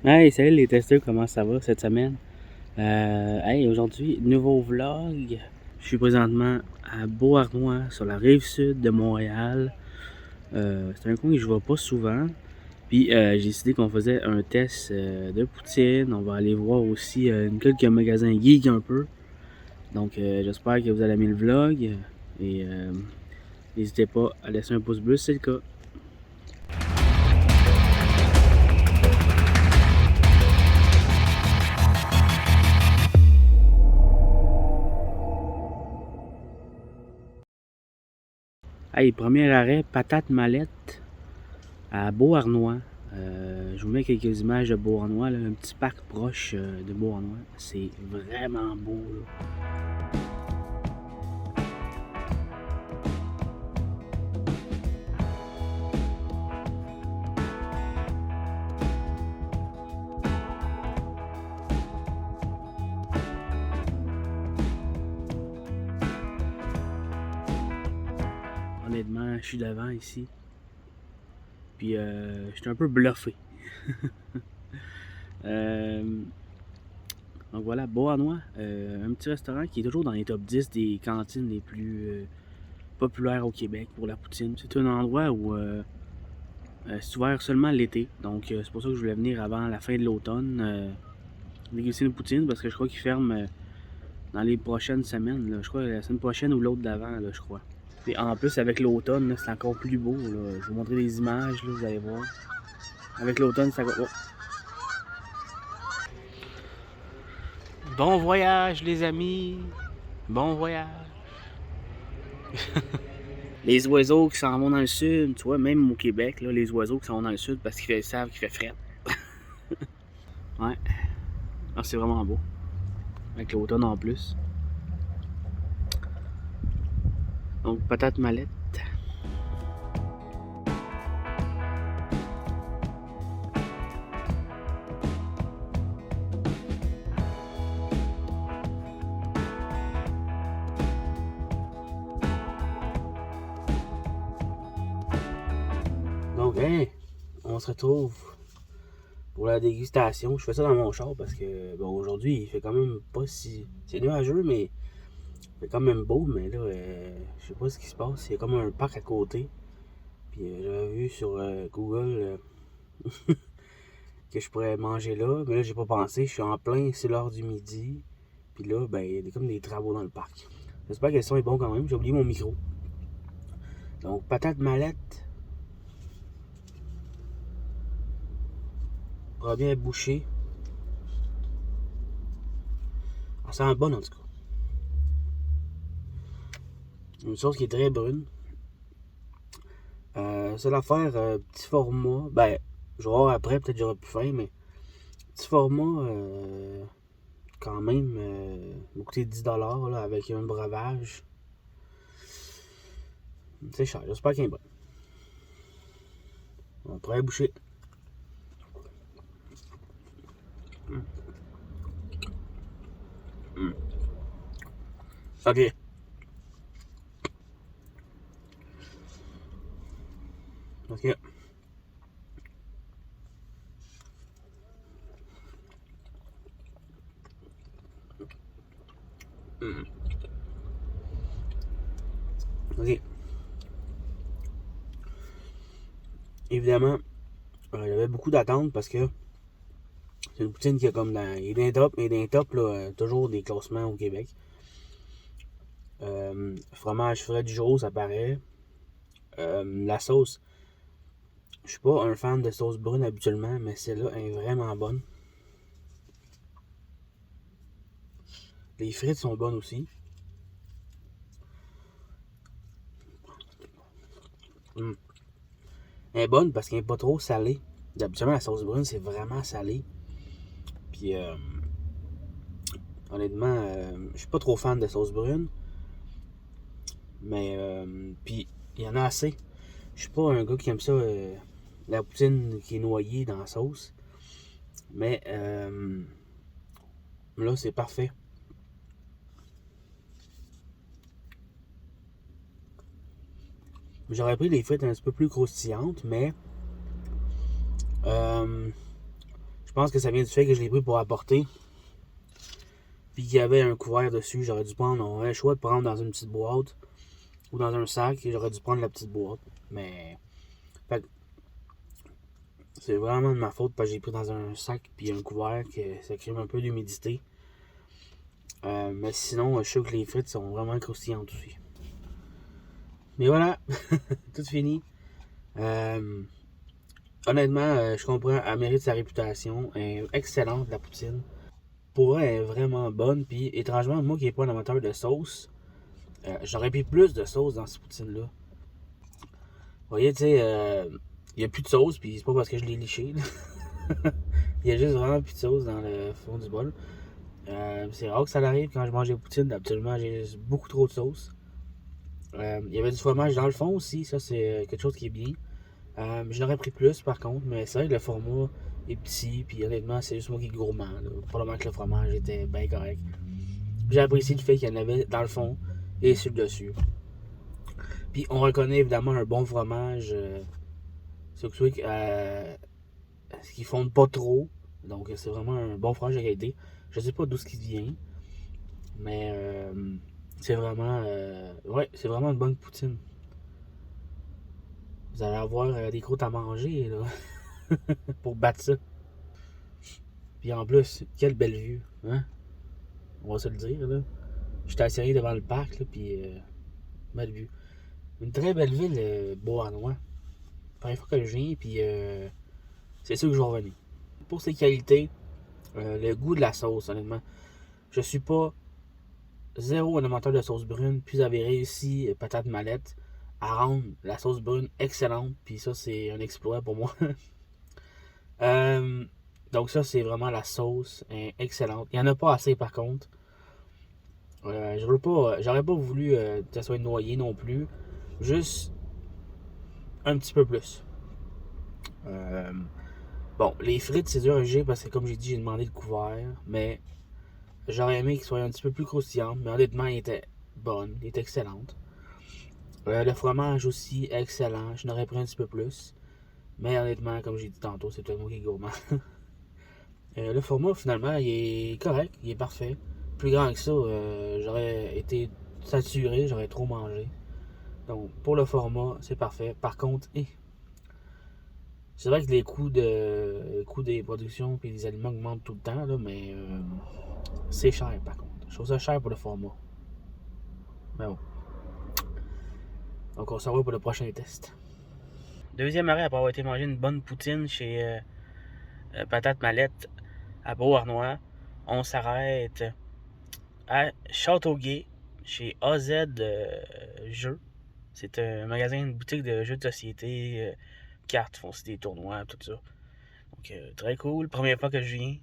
Hey, salut les testeurs, comment ça va cette semaine? Hey, aujourd'hui, nouveau vlog. Je suis présentement à Beauharnois, sur la rive sud de Montréal. C'est un coin que je vais pas souvent. Puis j'ai décidé qu'on faisait un test de poutine. On va aller voir aussi quelques magasins geeks un peu. Donc j'espère que vous allez aimer le vlog. Et n'hésitez pas à laisser un pouce bleu si c'est le cas. Hey, premier arrêt, patate mallette à Beauharnois. Je vous mets quelques images de Beauharnois, là, un petit parc proche de Beauharnois. C'est vraiment beau. Là. Honnêtement, je suis devant ici. Puis je suis un peu bluffé. Donc voilà, Beauharnois, un petit restaurant qui est toujours dans les top 10 des cantines les plus populaires au Québec pour la poutine. C'est un endroit où c'est ouvert seulement l'été. Donc c'est pour ça que je voulais venir avant la fin de l'automne déguster une poutine parce que je crois qu'ils ferment dans les prochaines semaines. Là. Je crois la semaine prochaine ou l'autre d'avant, je crois. Et en plus, avec l'automne, c'est encore plus beau. Là. Je vais vous montrer des images, là, vous allez voir. Avec l'automne, c'est encore... Oh. Bon voyage, les amis! Bon voyage! Les oiseaux qui s'en vont dans le sud, tu vois, même au Québec, là, les oiseaux qui s'en vont dans le sud parce qu'ils savent qu'il fait frais. Ouais. Ah, c'est vraiment beau. Avec l'automne en plus. Donc, patate mallette. Donc, hein, on se retrouve pour la dégustation. Je fais ça dans mon char parce que bon, aujourd'hui, il fait quand même pas si... C'est nuageux, mais il fait quand même beau. Mais là, je sais pas ce qui se passe. Il y a comme un parc à côté. Puis j'avais vu sur Google que je pourrais manger là. Mais là, j'ai pas pensé. Je suis en plein, c'est l'heure du midi. Puis là, ben, il y a comme des travaux dans le parc. J'espère que le son est bon quand même. J'ai oublié mon micro. Donc, patate mallette. Bien bouché. Ça sent bonne en tout cas. Une sauce qui est très brune. C'est l'affaire petit format. Ben, je vais voir après, peut-être j'aurais plus faim, mais petit format quand même m'a coûté 10$ là, avec un breuvage. C'est cher, j'espère qu'il est bon. On pourrait boucher. Ok. Ok. Ok. Évidemment, il y avait beaucoup d'attentes parce que c'est une poutine qui a comme dans. Il est dans les top, là, toujours des classements au Québec. Fromage frais du jour, ça paraît. La sauce. Je suis pas un fan de sauce brune habituellement, mais celle-là est vraiment bonne. Les frites sont bonnes aussi. Elle est bonne parce qu'elle n'est pas trop salée. D'habitude, la sauce brune, c'est vraiment salé. Puis, honnêtement, je suis pas trop fan de sauce brune. Mais, puis, il y en a assez. Je suis pas un gars qui aime ça, la poutine qui est noyée dans la sauce. Mais, là, c'est parfait. J'aurais pris les frites un petit peu plus croustillantes, mais je pense que ça vient du fait que je l'ai pris pour apporter. Puis qu'il y avait un couvert dessus. J'aurais dû prendre, on avait le choix de prendre dans une petite boîte ou dans un sac. Et j'aurais dû prendre la petite boîte. Mais fait que c'est vraiment de ma faute parce que j'ai pris dans un sac puis un couvert que ça crée un peu d'humidité. Mais sinon, je sais que les frites sont vraiment croustillantes aussi. Mais voilà, tout fini. Honnêtement, je comprends, elle mérite sa réputation. Elle est excellente, la poutine. Pour vrai, elle est vraiment bonne. Puis étrangement, moi qui n'ai pas un amateur de sauce, j'aurais pris plus de sauce dans cette poutine-là. Vous voyez, tu sais, il n'y a plus de sauce, puis c'est pas parce que je l'ai liché. Il y a juste vraiment plus de sauce dans le fond du bol. C'est rare que ça arrive quand je mange des poutines. Absolument, j'ai beaucoup trop de sauce. Il y avait du fromage dans le fond aussi. Ça, c'est quelque chose qui est bien. Je l'aurais pris plus par contre, mais c'est vrai que le format est petit, puis honnêtement, c'est juste moi qui est gourmand. Probablement que le fromage était bien correct. J'ai apprécié le fait qu'il y en avait dans le fond et sur le dessus. Puis on reconnaît évidemment un bon fromage. C'est ce qui fonde pas trop. Donc c'est vraiment un bon fromage de qualité. Je sais pas d'où ce qui vient. Mais c'est vraiment. Ouais, c'est vraiment une bonne poutine. Vous allez avoir des croûtes à manger là. Pour battre ça. Puis en plus, quelle belle vue. Hein? On va se le dire là. J'étais assis devant le parc là, puis belle vue. Une très belle ville, Beauharnois. Première fois que je viens, puis c'est sûr que je vais revenir. Pour ses qualités, le goût de la sauce, honnêtement. Je suis pas zéro un amateur de sauce brune, puis vous avez réussi, patate mallette, à rendre la sauce brune excellente, puis ça, c'est un exploit pour moi. Donc ça, c'est vraiment la sauce excellente. Il n'y en a pas assez, par contre. J'aurais pas voulu que ça soit noyé non plus. Juste un petit peu plus. Bon, les frites, c'est dur à juger parce que, comme j'ai dit, j'ai demandé le couvert, mais j'aurais aimé qu'il soit un petit peu plus croustillant, mais honnêtement, il était bonne, il était excellente. Le fromage aussi, excellent. Je n'aurais pris un petit peu plus. Mais honnêtement, comme j'ai dit tantôt, c'est peut-être moi qui est gourmand. Le format, finalement, il est correct, il est parfait. Plus grand que ça, j'aurais été saturé, j'aurais trop mangé. Donc, pour le format, c'est parfait. Par contre, c'est vrai que les coûts des productions et des aliments augmentent tout le temps, là, mais c'est cher par contre. Je trouve ça cher pour le format. Mais bon. Donc on s'en va pour le prochain test. Deuxième arrêt après avoir été manger une bonne poutine chez Patate Mallette à Beauharnois. On s'arrête à Châteauguay chez AZ Jeux. C'est un magasin, une boutique de jeux de société, cartes, font aussi des tournois, tout ça. Donc très cool. Première fois que je viens.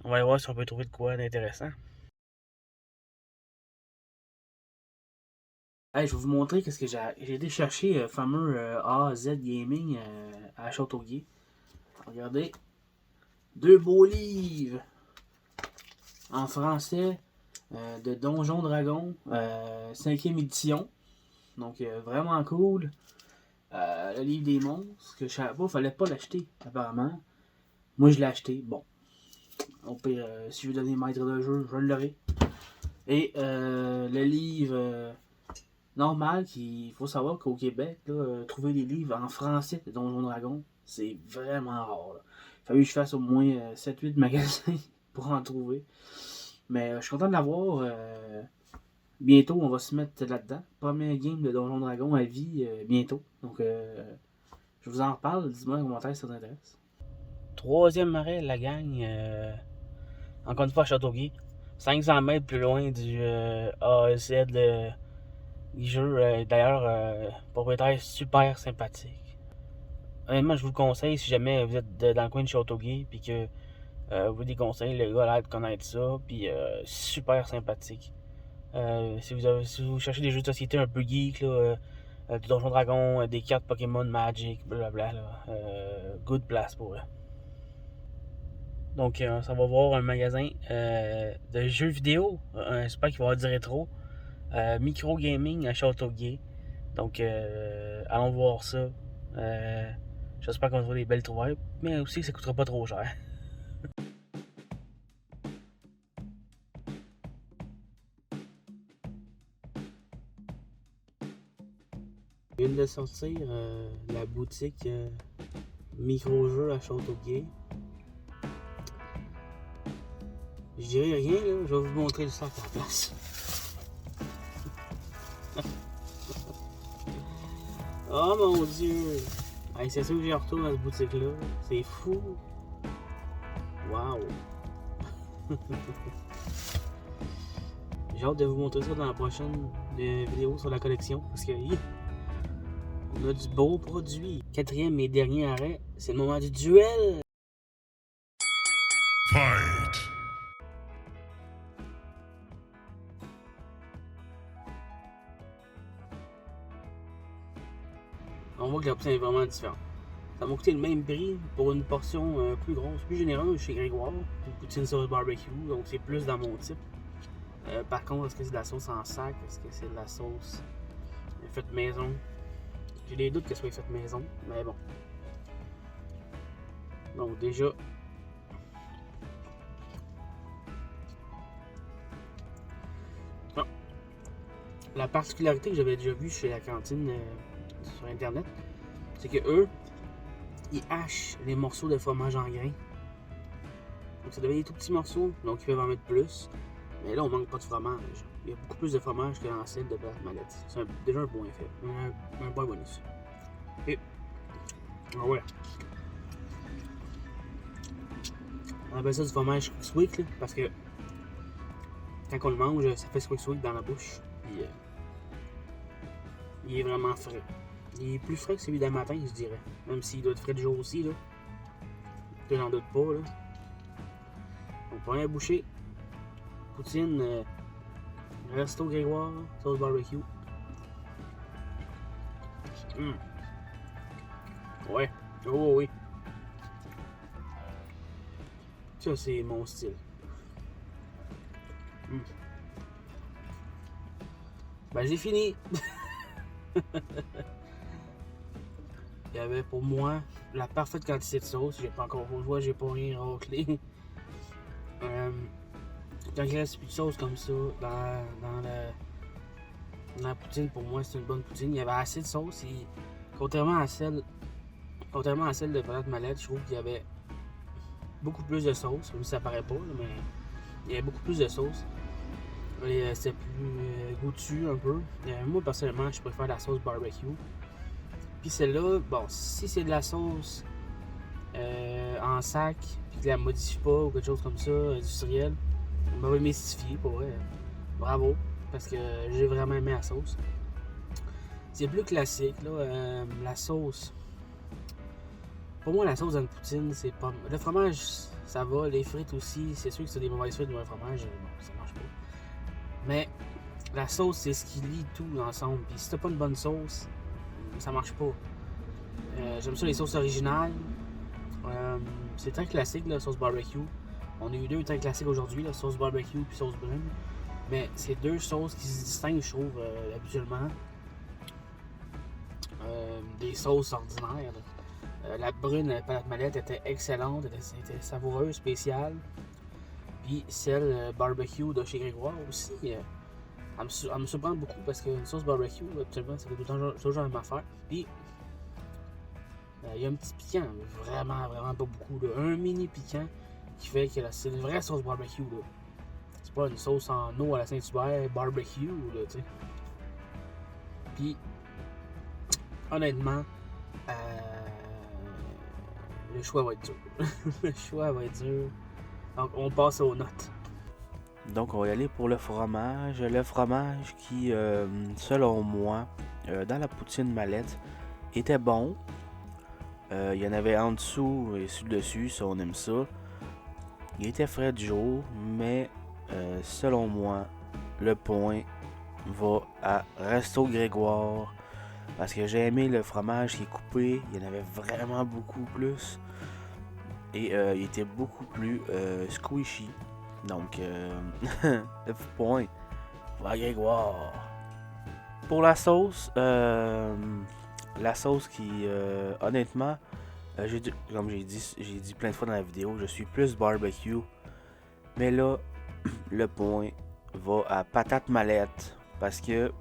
On va aller voir si on peut trouver de quoi d'intéressant. Hey, je vais vous montrer qu'est-ce que j'ai été chercher, le fameux AZ Gaming à Châteauguay. Regardez, deux beaux livres en français de Donjon Dragon, 5e édition. Donc vraiment cool. Le livre des monstres, que je savais pas, fallait pas l'acheter apparemment. Moi je l'ai acheté, bon. Au pire, si je veux donner maître de jeu, je l'aurai. Et le livre normal, il faut savoir qu'au Québec, là, trouver des livres en français de Donjon Dragon, c'est vraiment rare. Là. Il a fallu que je fasse au moins 7-8 magasins pour en trouver. Mais je suis content de l'avoir. Bientôt, on va se mettre là-dedans. Premier game de Donjon Dragon à vie, bientôt. Donc, je vous en reparle. Dis-moi en commentaire si ça t'intéresse. Troisième arrêt, la gang. Encore une fois à Châteauguay. 500 mètres plus loin du AZ du jeu. D'ailleurs, propriétaire super sympathique. Honnêtement, je vous le conseille si jamais vous êtes dans le coin de Châteauguay puis que vous voulez des conseils, le gars a l'air de connaître ça. Puis super sympathique. Si vous cherchez des jeux de société un peu geek, là, du Donjon Dragon, des cartes Pokémon Magic, blablabla, good place pour eux. Donc, on s'en va voir un magasin de jeux vidéo. J'espère qu'il va y avoir du rétro. Micro Gaming à Châteauguay. Donc, allons voir ça. J'espère qu'on va trouver des belles trouvailles, mais aussi que ça coûtera pas trop cher. Je viens de sortir la boutique micro-jeux à Châteauguay. Je dirais rien, là. Je vais vous montrer le sac à la place. Oh mon dieu! Hey, c'est sûr que j'y retourne à cette boutique-là. C'est fou! Wow! J'ai hâte de vous montrer ça dans la prochaine vidéo sur la collection. Parce que on a du beau produit. Quatrième et dernier arrêt, c'est le moment du duel! Fight! On voit que la poutine est vraiment différente. Ça m'a coûté le même prix pour une portion plus grosse, plus généreuse chez Grégoire. Une poutine sauce barbecue, donc c'est plus dans mon type. Par contre, est-ce que c'est de la sauce en sac? Est-ce que c'est de la sauce faite maison? J'ai des doutes que ce soit faite maison, mais bon. Donc déjà, la particularité que j'avais déjà vue chez la cantine sur internet, c'est que eux, ils hachent les morceaux de fromage en grains. Donc ça devient des tout petits morceaux, donc ils peuvent en mettre plus. Mais là, on manque pas de fromage. Il y a beaucoup plus de fromage que dans celle de Plate Mallette. C'est déjà un point fait, un point bonus. Et voilà. On appelle ça du fromage squick, là, parce que quand on le mange, ça fait squick dans la bouche. Puis, il est vraiment frais. Il est plus frais que celui d'un matin, je dirais. Même s'il doit être frais du jour aussi, là. Que j'en doute pas, là. Donc, première bouchée. Poutine, Resto Grégoire, sauce barbecue. Ouais. Oh oui. Ça, c'est mon style. Ben, j'ai fini. Il y avait pour moi la parfaite quantité de sauce. J'ai pas encore le choix, j'ai pas rien raclé. Quand il reste plus de sauce comme ça dans la poutine, pour moi, c'est une bonne poutine. Il y avait assez de sauce. Et, contrairement à celle de Plate Mallette, je trouve qu'il y avait beaucoup plus de sauce. Même si ça paraît pas, mais il y avait beaucoup plus de sauce. Et c'était plus goûtu un peu. Moi, personnellement, je préfère la sauce barbecue. Puis celle-là, bon, si c'est de la sauce en sac, puis que la modifie pas ou quelque chose comme ça, industriel, on va mystifier pour vrai. Bravo, parce que j'ai vraiment aimé la sauce. C'est plus classique, là. La sauce. Pour moi, la sauce dans une poutine, c'est pas. Le fromage, ça va. Les frites aussi. C'est sûr que c'est des mauvaises frites, mauvais fromage. Bon, ça marche pas. Mais la sauce, c'est ce qui lie tout ensemble. Puis si t'as pas une bonne sauce, ça marche pas. J'aime ça les sauces originales. C'est très classique, la sauce barbecue. On a eu deux très classiques aujourd'hui, la sauce barbecue et sauce brune. Mais c'est deux sauces qui se distinguent, je trouve, habituellement. Des sauces ordinaires. La brune à la Plate Mallette était excellente, était savoureuse, spéciale. Puis celle barbecue de chez Grégoire aussi, elle me surprend beaucoup parce qu'une sauce barbecue, habituellement, ça fait toujours la même affaire. Puis il y a un petit piquant, mais vraiment pas beaucoup. Là. Un mini piquant qui fait que c'est une vraie sauce barbecue. Là. C'est pas une sauce en eau à la Saint-Hubert barbecue, là, tu sais. Puis, honnêtement, le choix va être dur. Le choix va être dur. Donc, on passe aux notes. Donc, on va y aller pour le fromage. Le fromage qui, selon moi, dans la poutine Mallette, était bon. Il y en avait en dessous et sur le dessus, ça on aime ça. Il était frais du jour, mais selon moi, le point va à Resto Grégoire. Parce que j'ai aimé le fromage qui est coupé, il y en avait vraiment beaucoup plus. Et il était beaucoup plus squishy. Donc, le point va à Grégoire. Pour la sauce qui, honnêtement, Comme j'ai dit plein de fois dans la vidéo, je suis plus barbecue. Mais là, le point va à patate mallette. Parce que,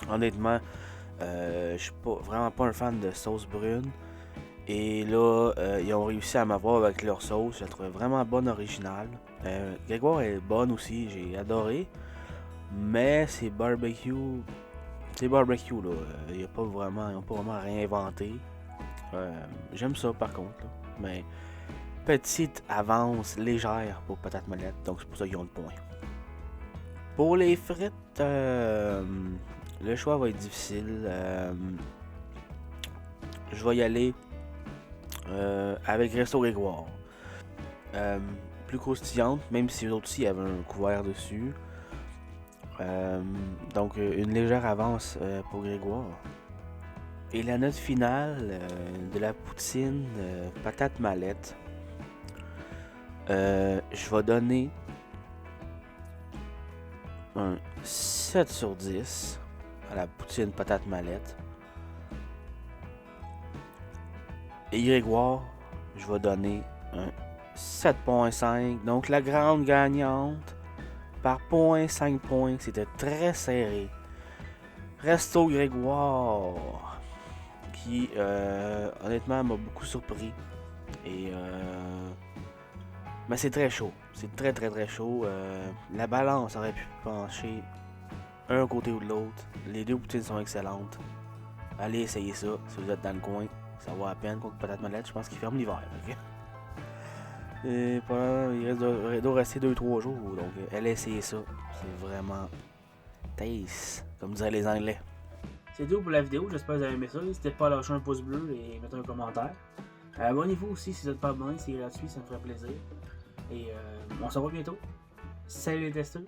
honnêtement, je suis vraiment pas un fan de sauce brune. Et là, ils ont réussi à m'avoir avec leur sauce. Je la trouvais vraiment bonne, originale. Grégoire est bonne aussi, j'ai adoré. Mais c'est barbecue. C'est barbecue, là. Ils n'ont pas vraiment réinventé. J'aime ça, par contre. Là. Mais petite avance légère pour patate mallette. Donc, c'est pour ça qu'ils ont le point. Pour les frites, le choix va être difficile. Je vais y aller avec Resto Grégoire. Plus croustillante, même si eux autres aussi avaient un couvert dessus. Donc une légère avance pour Grégoire. Et la note finale de la poutine patate mallette. Je vais donner un 7 sur 10 à la poutine patate mallette. Et Grégoire, je vais donner un 7.5. Donc la grande gagnante par 0.5 points. C'était très serré. Resto Grégoire, qui honnêtement m'a beaucoup surpris. Et mais c'est très chaud. C'est très très très chaud. La balance aurait pu pencher un côté ou de l'autre. Les deux poutines sont excellentes. Allez essayer ça si vous êtes dans le coin. Ça vaut à peine contre patate mallette. Je pense qu'il ferme l'hiver. Okay? Et il doit rester 2-3 jours. Donc allez essayer ça. C'est vraiment taste, comme diraient les Anglais. C'est tout pour la vidéo. J'espère que vous avez aimé ça. N'hésitez pas à lâcher un pouce bleu et mettre un commentaire. Abonnez-vous aussi si vous n'êtes pas abonné. C'est gratuit. Ça me ferait plaisir. Et on se revoit bientôt. Salut les testeurs.